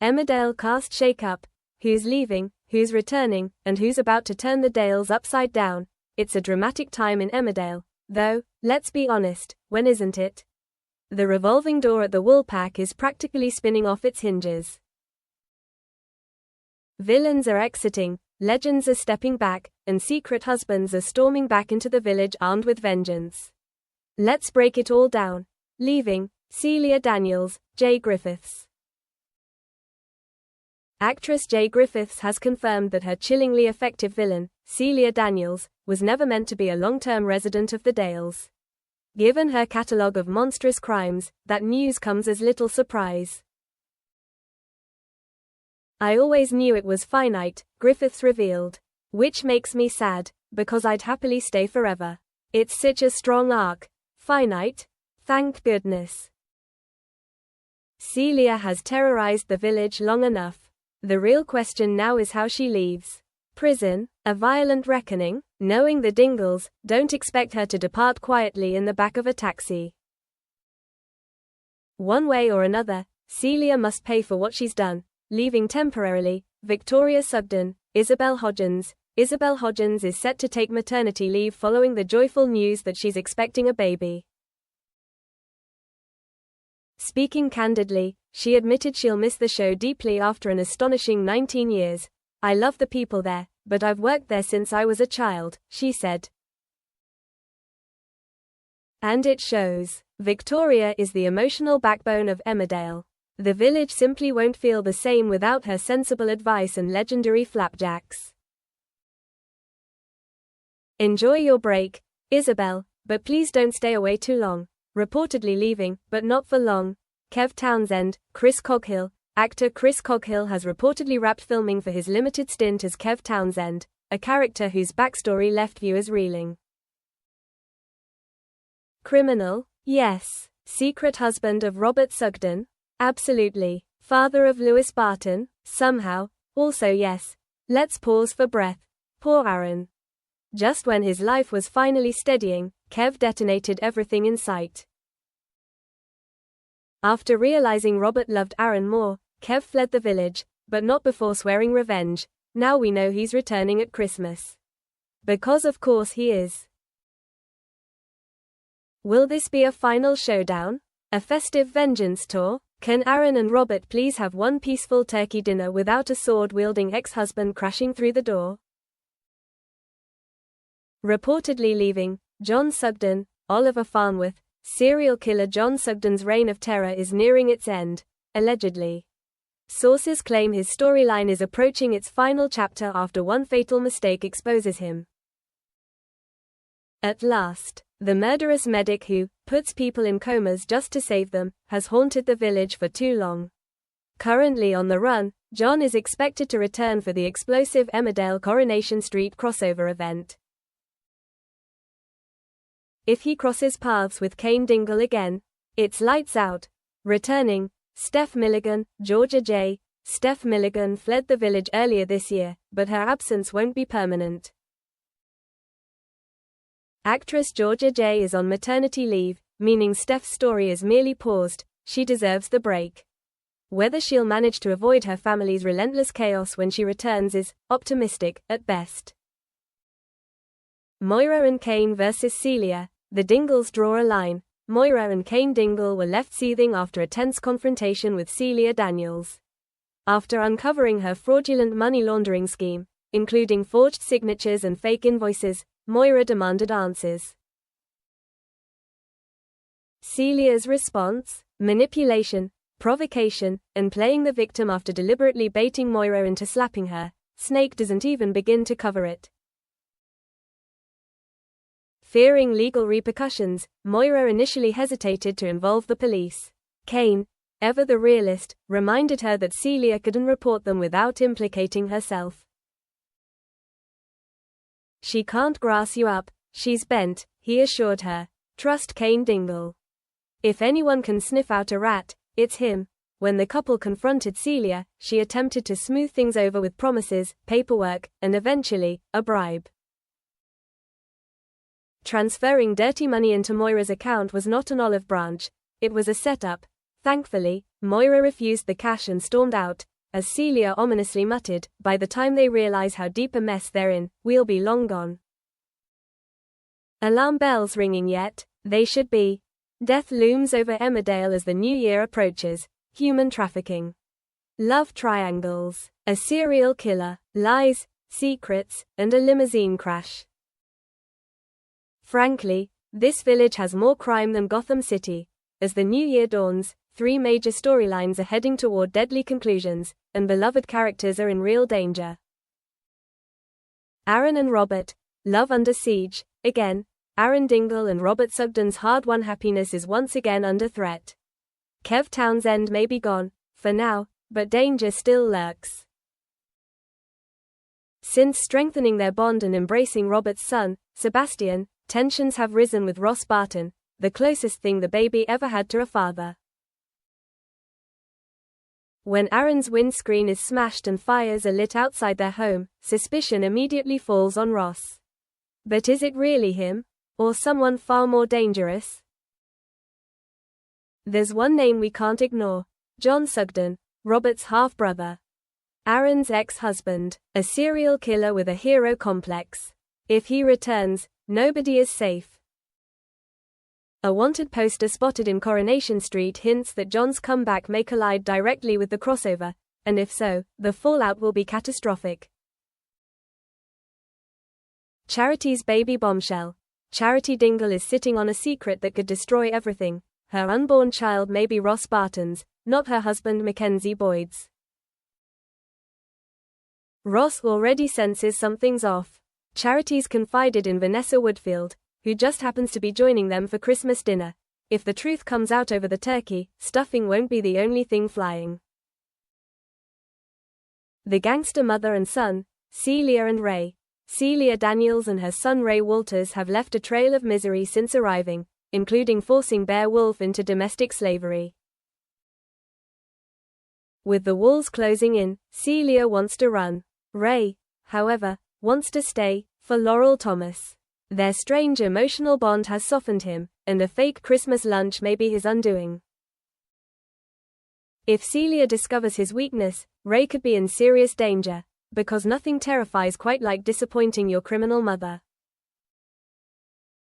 Emmerdale cast shake-up. Who's leaving, who's returning, and who's about to turn the Dales upside down? It's a dramatic time in Emmerdale, though, let's be honest, when isn't it? The revolving door at the Woolpack is practically spinning off its hinges. Villains are exiting, legends are stepping back, and secret husbands are storming back into the village armed with vengeance. Let's break it all down. Leaving, Celia Daniels, Jay Griffiths. Actress Jay Griffiths has confirmed that her chillingly effective villain, Celia Daniels, was never meant to be a long-term resident of the Dales. Given her catalogue of monstrous crimes, that news comes as little surprise. I always knew it was finite, Griffiths revealed. Which makes me sad, because I'd happily stay forever. It's such a strong arc. Finite? Thank goodness. Celia has terrorized the village long enough. The real question now is how she leaves. Prison? A violent reckoning? Knowing the Dingles, don't expect her to depart quietly in the back of a taxi. One way or another, Celia must pay for what she's done. Leaving temporarily, Victoria Sugden, Isabel Hodgins. Isabel Hodgins is set to take maternity leave following the joyful news that she's expecting a baby. Speaking candidly, she admitted she'll miss the show deeply after an astonishing 19 years. I love the people there, but I've worked there since I was a child, she said. And it shows. Victoria is the emotional backbone of Emmerdale. The village simply won't feel the same without her sensible advice and legendary flapjacks. Enjoy your break, Isabel, but please don't stay away too long. Reportedly leaving, but not for long. Kev Townsend, Chris Coghill. Actor Chris Coghill has reportedly wrapped filming for his limited stint as Kev Townsend, a character whose backstory left viewers reeling. Criminal? Yes. Secret husband of Robert Sugden? Absolutely. Father of Lewis Barton? Somehow. Also yes. Let's pause for breath. Poor Aaron. Just when his life was finally steadying, Kev detonated everything in sight. After realizing Robert loved Aaron more, Kev fled the village, but not before swearing revenge. Now we know he's returning at Christmas. Because of course he is. Will this be a final showdown? A festive vengeance tour? Can Aaron and Robert please have one peaceful turkey dinner without a sword-wielding ex-husband crashing through the door? Reportedly leaving, John Sugden, Oliver Farnworth. Serial killer John Sugden's reign of terror is nearing its end, allegedly. Sources claim his storyline is approaching its final chapter after one fatal mistake exposes him. At last, the murderous medic who puts people in comas just to save them has haunted the village for too long. Currently on the run, John is expected to return for the explosive Emmerdale Coronation Street crossover event. If he crosses paths with Kane Dingle again, it's lights out. Returning, Steph Milligan, Georgia J. Steph Milligan fled the village earlier this year, but her absence won't be permanent. Actress Georgia J is on maternity leave, meaning Steph's story is merely paused. She deserves the break. Whether she'll manage to avoid her family's relentless chaos when she returns is optimistic, at best. Moira and Kane versus Celia. The Dingles draw a line. Moira and Kane Dingle were left seething after a tense confrontation with Celia Daniels. After uncovering her fraudulent money laundering scheme, including forged signatures and fake invoices, Moira demanded answers. Celia's response? Manipulation, provocation, and playing the victim after deliberately baiting Moira into slapping her. Snake doesn't even begin to cover it. Fearing legal repercussions, Moira initially hesitated to involve the police. Kane, ever the realist, reminded her that Celia couldn't report them without implicating herself. She can't grass you up, she's bent, he assured her. Trust Kane Dingle. If anyone can sniff out a rat, it's him. When the couple confronted Celia, she attempted to smooth things over with promises, paperwork, and eventually, a bribe. Transferring dirty money into Moira's account was not an olive branch, it was a setup. Thankfully, Moira refused the cash and stormed out, as Celia ominously muttered, "By the time they realize how deep a mess they're in, we'll be long gone." Alarm bells ringing yet? They should be. Death looms over Emmerdale as the new year approaches. Human trafficking. Love triangles. A serial killer. Lies, secrets, and a limousine crash. Frankly, this village has more crime than Gotham City. As the new year dawns, 3 major storylines are heading toward deadly conclusions, and beloved characters are in real danger. Aaron and Robert. Love under siege. Again, Aaron Dingle and Robert Sugden's hard-won happiness is once again under threat. Kev Townsend may be gone, for now, but danger still lurks. Since strengthening their bond and embracing Robert's son, Sebastian, tensions have risen with Ross Barton, the closest thing the baby ever had to a father. When Aaron's windscreen is smashed and fires are lit outside their home, suspicion immediately falls on Ross. But is it really him? Or someone far more dangerous? There's one name we can't ignore. John Sugden, Robert's half-brother. Aaron's ex-husband, a serial killer with a hero complex. If he returns, nobody is safe. A wanted poster spotted in Coronation Street hints that John's comeback may collide directly with the crossover, and if so, the fallout will be catastrophic. Charity's baby bombshell. Charity Dingle is sitting on a secret that could destroy everything. Her unborn child may be Ross Barton's, not her husband Mackenzie Boyd's. Ross already senses something's off. Charity's confided in Vanessa Woodfield, who just happens to be joining them for Christmas dinner. If the truth comes out over the turkey, stuffing won't be the only thing flying. The gangster mother and son, Celia and Ray. Celia Daniels and her son Ray Walters have left a trail of misery since arriving, including forcing Bear Wolf into domestic slavery. With the walls closing in, Celia wants to run. Ray, however, wants to stay, for Laurel Thomas. Their strange emotional bond has softened him, and a fake Christmas lunch may be his undoing. If Celia discovers his weakness, Ray could be in serious danger, because nothing terrifies quite like disappointing your criminal mother.